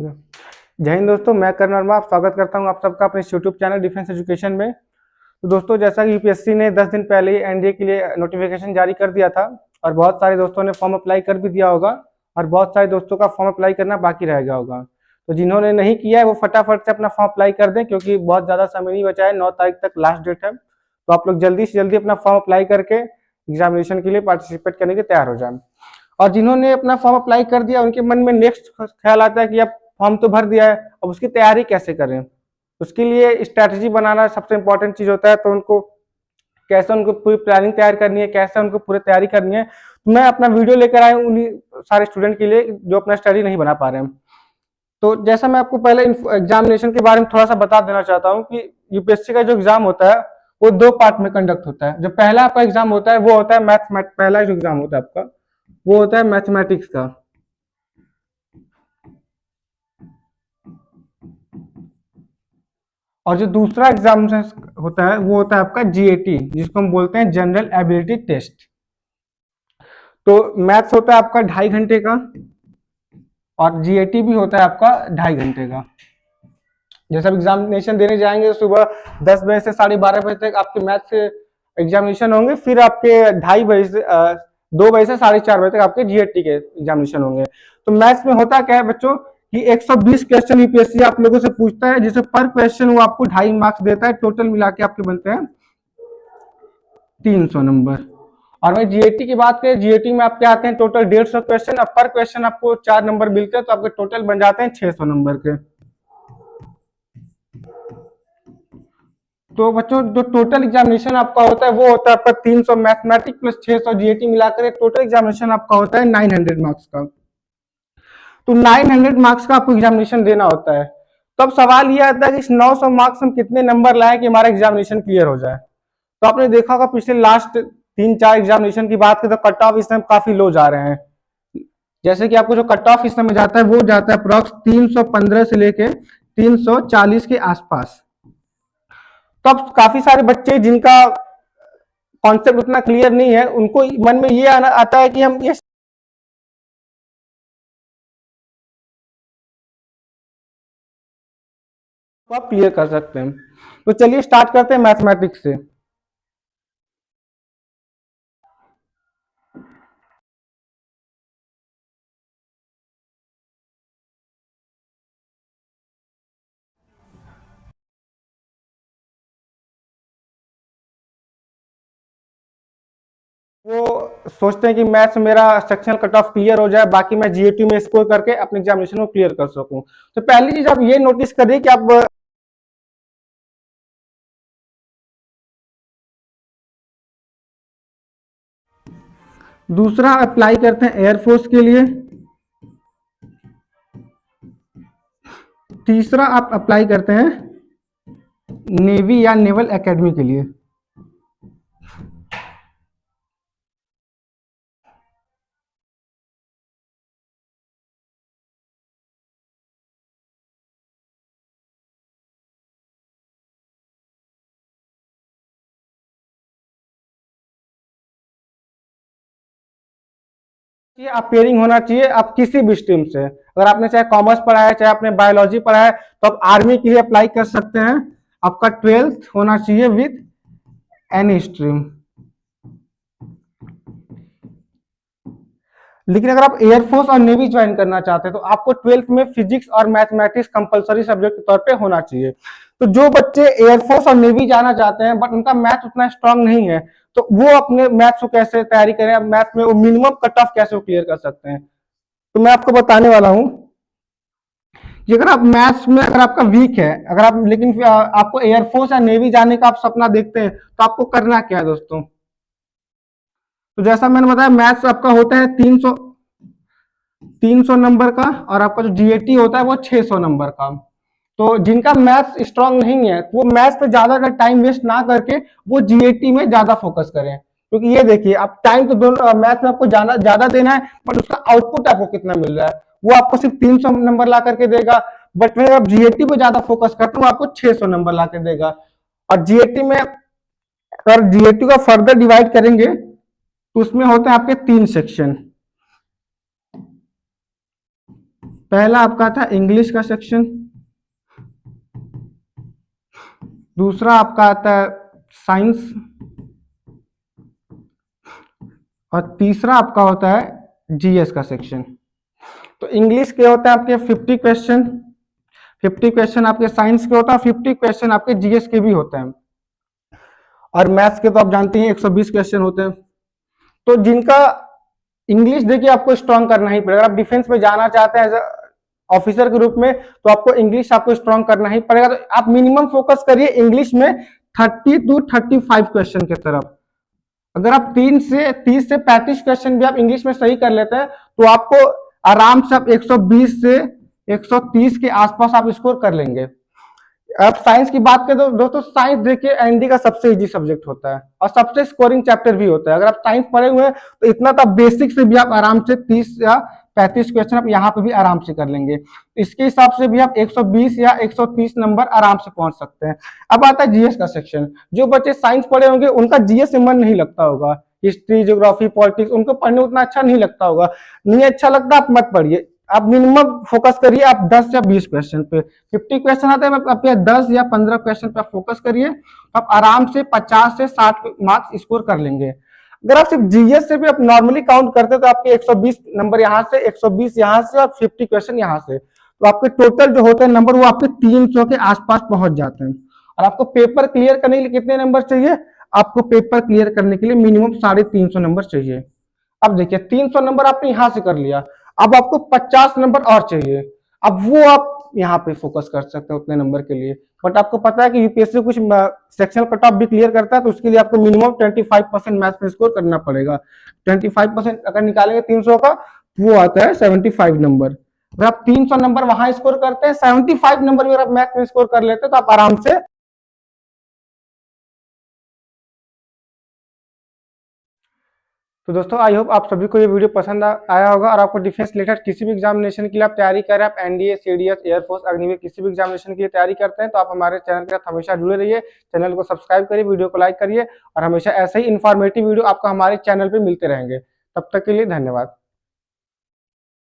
Okay. जय हिंद दोस्तों, मैं करण वर्मा आप स्वागत करता हूं आप सबका अपने यूट्यूब चैनल डिफेंस एजुकेशन में। तो दोस्तों, जैसा कि यूपीएससी ने 10 दिन पहले ही एनडीए के लिए नोटिफिकेशन जारी कर दिया था और बहुत सारे दोस्तों ने फॉर्म अप्लाई कर भी दिया होगा और बहुत सारे दोस्तों का फॉर्म अप्लाई करना बाकी रह गया होगा। तो जिन्होंने नहीं किया है वो फटाफट से अपना फॉर्म अप्लाई कर दें, क्योंकि बहुत ज़्यादा समय नहीं बचा है, 9 तारीख तक लास्ट डेट है। तो आप लोग जल्दी से जल्दी अपना फॉर्म अप्लाई करके एग्जामिनेशन के लिए पार्टिसिपेट करने के तैयार हो जाएं। और जिन्होंने अपना फॉर्म अप्लाई कर दिया उनके मन में नेक्स्ट ख्याल आता है कि अब फॉर्म तो भर दिया है, अब उसकी तैयारी कैसे करें। उसके लिए स्ट्रैटेजी बनाना सबसे इंपॉर्टेंट चीज होता है। तो उनको कैसे उनको पूरी प्लानिंग तैयार करनी है, कैसे उनको पूरी तैयारी करनी है, तो मैं अपना वीडियो लेकर आया हूँ उन्हीं सारे स्टूडेंट के लिए जो अपना स्टडी नहीं बना पा रहे हैं। तो जैसा मैं आपको पहले एग्जामिनेशन के बारे में थोड़ा सा बता देना चाहता हूँ कि यूपीएससी का जो एग्जाम होता है वो 2 पार्ट में कंडक्ट होता है। जो पहला आपका एग्जाम होता है वो होता है पहला जो एग्जाम होता है आपका वो होता है मैथमेटिक्स का। और जो दूसरा एग्जाम होता है वो होता है आपका जीएटी, जिसको हम बोलते हैं जनरल एबिलिटी टेस्ट। तो मैथ्स होता है आपका 2.5 घंटे का और जीएटी भी होता है आपका 2.5 घंटे का। जैसे आप एग्जामिनेशन देने जाएंगे सुबह 10 बजे से 12:30 बजे तक आपके मैथ्स के एग्जामिनेशन होंगे, फिर आपके 2:30 बजे से 2 बजे से 4:30 बजे तक आपके जीएटी के एग्जामिनेशन होंगे। तो मैथ्स में होता क्या है बच्चों कि 120 क्वेश्चन यूपीएससी आप लोगों से पूछता है, जिसे पर क्वेश्चन वो आपको 2.5 मार्क्स देता है। टोटल मिला के आपके बनते हैं 300 नंबर। और मैं जीएटी की बात करें, जीएटी में आपके आते हैं टोटल 150 क्वेश्चन और पर क्वेश्चन आपको 4 नंबर मिलते हैं, तो आपके टोटल बन जाते हैं 600 नंबर के। तो बच्चों जो टोटल एग्जामिनेशन आपका होता है वो होता है आपका 300 मैथमेटिक्स प्लस 600 जीएटी मिलाकर टोटल एग्जामिनेशन आपका होता है 900 मार्क्स का। तो 900 मार्क्स का आपको एग्जामिनेशन देना होता है। तो अब सवाल ये आता है कि इस 900 मार्क्स हम कितने नंबर लाएं कि हमारा एग्जामिनेशन क्लियर हो जाए। तो आपने देखा होगा पिछले लास्ट 3-4 एग्जामिनेशन की बात करें तो कट ऑफ इस समय काफी लो जा रहे हैं। जैसे कि आपको जो कट ऑफ इस समय जाता है वो जाता है अप्रोक्स 315 से लेके 340 के आसपास। तो अब काफी सारे बच्चे जिनका कॉन्सेप्ट उतना क्लियर नहीं है, उनको मन में ये आता है कि हम ये आप क्लियर कर सकते हैं। तो चलिए स्टार्ट करते हैं मैथमेटिक्स से। वो सोचते हैं कि मैथ्स मेरा सेक्शनल कट ऑफ क्लियर हो जाए, बाकी मैं जीएटी में स्कोर करके अपने एग्जामिनेशन को क्लियर कर सकूं। तो पहली चीज आप ये नोटिस करिए कि आप दूसरा अप्लाई करते हैं एयरफोर्स के लिए, तीसरा आप अप्लाई करते हैं नेवी या नेवल एकेडमी के लिए। ये अपेयरिंग होना चाहिए आप किसी भी स्ट्रीम से। अगर आपने चाहे कॉमर्स पढ़ा है चाहे आपने बायोलॉजी पढ़ा है तो आप आर्मी के लिए अप्लाई कर सकते हैं। आपका 12th होना चाहिए विद एनी स्ट्रीम। लेकिन अगर आप एयरफोर्स और नेवी ज्वाइन करना चाहते हैं तो आपको 12th में फिजिक्स और मैथमेटिक्स कंपलसरी सब्जेक्ट के तौर पे होना चाहिए। तो जो बच्चे एयरफोर्स और नेवी जाना चाहते हैं बट उनका मैथ उतना स्ट्रांग नहीं है, तो वो अपने मैथ्स को कैसे तैयारी करें, मैथ में वो मिनिमम कट ऑफ कैसे क्लियर कर सकते हैं, तो मैं आपको बताने वाला हूं कि अगर आप मैथ्स में अगर आपका वीक है, अगर आप लेकिन आपको एयरफोर्स या नेवी जाने का आप सपना देखते हैं, तो आपको करना क्या है दोस्तों। तो जैसा मैंने बताया मैथ्स आपका होता है 300 नंबर का और आपका जो जीएटी होता है वो 600 नंबर का। तो जिनका मैथ्स स्ट्रांग नहीं है वो मैथ्स पे ज्यादा टाइम वेस्ट ना करके वो जीएटी में ज्यादा फोकस करें, क्योंकि ये देखिए आप टाइम तो दोनों मैथ्स में आपको ज्यादा देना है, बट उसका आउटपुट आपको कितना मिल रहा है वो आपको सिर्फ 300 नंबर ला करके देगा। बट मैं आप जीएटी पे ज्यादा फोकस करता हूँ आपको 600 नंबर ला के देगा। और जीएटी में अगर जीएटी का फर्दर डिवाइड करेंगे तो उसमें होते हैं आपके 3 सेक्शन। पहला आपका था इंग्लिश का सेक्शन, दूसरा आपका आता है साइंस, और तीसरा आपका होता है जीएस का सेक्शन। तो इंग्लिश के होते हैं आपके 50 क्वेश्चन, 50 क्वेश्चन आपके साइंस के होता है, 50 क्वेश्चन आपके जीएस के भी होते हैं, और मैथ्स के तो आप जानते हैं 120 क्वेश्चन होते हैं। तो जिनका इंग्लिश देखिए आपको स्ट्रॉन्ग करना ही पड़ेगा, अगर आप डिफेंस में जाना चाहते हैं एज ऑफिसर के रूप में, तो आपको इंग्लिश आपको स्ट्रॉन्ग करना ही पड़ेगा। तो आप मिनिमम फोकस करिए इंग्लिश में 30 to 35 क्वेश्चन की तरफ। अगर आप 30 से 35 क्वेश्चन भी आप इंग्लिश में सही कर लेते हैं तो आपको आराम से आप 120 से 130 के आसपास आप स्कोर कर लेंगे। अब साइंस की बात करें तो दोस्तों साइंस देखिए एनडी का सबसे इजी सब्जेक्ट होता है और सबसे स्कोरिंग चैप्टर भी होता है। अगर आप साइंस पढ़े हुए हैं तो इतना तो बेसिक से भी आप आराम से 30 या 35 क्वेश्चन आप यहाँ पे भी आराम से कर लेंगे। इसके हिसाब से भी आप 120 या 130 नंबर आराम से पहुंच सकते हैं। अब आता है जीएस का सेक्शन। जो बच्चे साइंस पढ़े होंगे उनका जीएस में मन नहीं लगता होगा, हिस्ट्री, ज्योग्राफी, पॉलिटिक्स उनको पढ़ने उतना अच्छा नहीं लगता होगा। नहीं अच्छा लगता आप मत पढ़िए, आप मिनिमम फोकस करिए आप 10 या 20 क्वेश्चन पे। 50 क्वेश्चन आते हैं आप 10 या 15 क्वेश्चन पे फोकस करिए, आप आराम से 50 से 60 मार्क्स स्कोर कर लेंगे। अगर आप सिर्फ जीएस से भी आप नॉर्मली काउंट करते हैं तो आपके 120 नंबर यहाँ से, 120 यहाँ से और 50 क्वेश्चन यहाँ से, तो आपके टोटल जो होते हैं नंबर वो आपके 300 के आसपास पहुंच जाते हैं। और आपको पेपर क्लियर करने के लिए कितने नंबर चाहिए? आपको पेपर क्लियर करने के लिए मिनिमम 350 नंबर चाहिए। अब देखिए 300 नंबर आपने यहाँ से कर लिया, अब आपको 50 नंबर और चाहिए। अब वो आप यहाँ पे फोकस कर सकते हैं उतने नंबर के लिए। बट आपको पता है कि यूपीएससी कुछ सेक्शनल कट ऑफ भी क्लियर करता है, तो उसके लिए आपको मिनिमम 25% मैथ्स में स्कोर करना पड़ेगा। 25% अगर निकालेंगे 300 का, वो आता है 75 नंबर। अगर आप 300 नंबर वहां स्कोर करते हैं, 75 नंबर भी अगर आप मैथ्स में स्कोर कर लेते हैं तो आप आराम से। तो दोस्तों आई होप आप सभी को ये वीडियो पसंद आया होगा, और आपको डिफेंस रिलेटेड किसी भी एग्जामिनेशन के लिए आप तैयारी कर रहे हैं, आप एनडीए, सीडीएस, एयरफोर्स, अग्निवीर किसी भी एग्जामिनेशन के लिए तैयारी करते हैं, तो आप हमारे चैनल के साथ हमेशा जुड़े रहिए। चैनल को सब्सक्राइब करिए, वीडियो को लाइक करिए, और हमेशा ऐसे ही इन्फॉर्मेटिव वीडियो आपको हमारे चैनल पर मिलते रहेंगे। तब तक के लिए धन्यवाद।